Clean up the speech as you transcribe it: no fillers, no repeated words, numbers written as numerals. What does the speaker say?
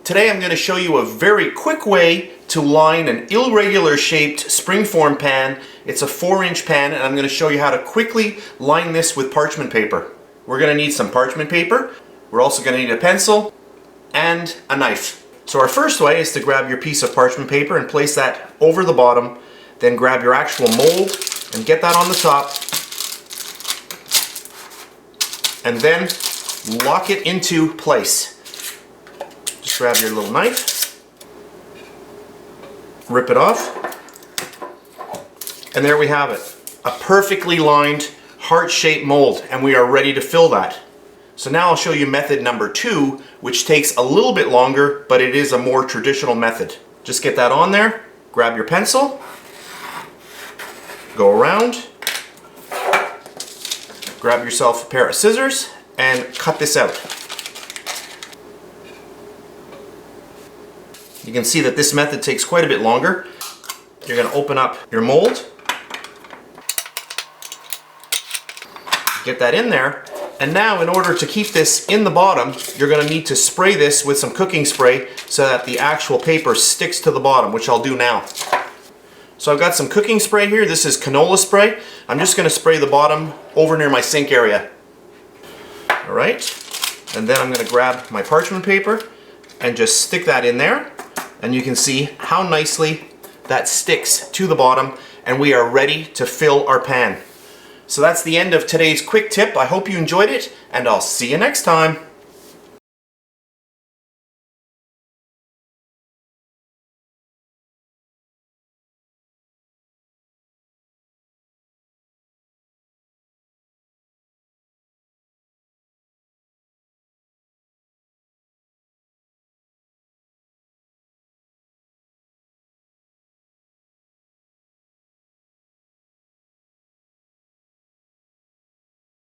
Today I'm going to show you a very quick way to line an irregular shaped springform pan. It's a 4-inch pan and I'm going to show you how to quickly line this with parchment paper. We're going to need some parchment paper. We're also going to need a pencil and a knife. So our first way is to grab your piece of parchment paper and place that over the bottom. Then grab your actual mold and get that on the top. And then lock it into place. Just grab your little knife, rip it off, and there we have it. A perfectly lined heart-shaped mold, and we are ready to fill that. So now I'll show you method number 2, which takes a little bit longer, but it is a more traditional method. Just get that on there, grab your pencil, go around, grab yourself a pair of scissors, and cut this out. You can see that this method takes quite a bit longer. You're going to open up your mold, get that in there, and now in order to keep this in the bottom, you're going to need to spray this with some cooking spray so that the actual paper sticks to the bottom, which I'll do now. So I've got some cooking spray here. This is canola spray. I'm just going to spray the bottom over near my sink area. Alright, and then I'm going to grab my parchment paper and just stick that in there. And you can see how nicely that sticks to the bottom, and we are ready to fill our pan. So that's the end of today's quick tip. I hope you enjoyed it, and I'll see you next time.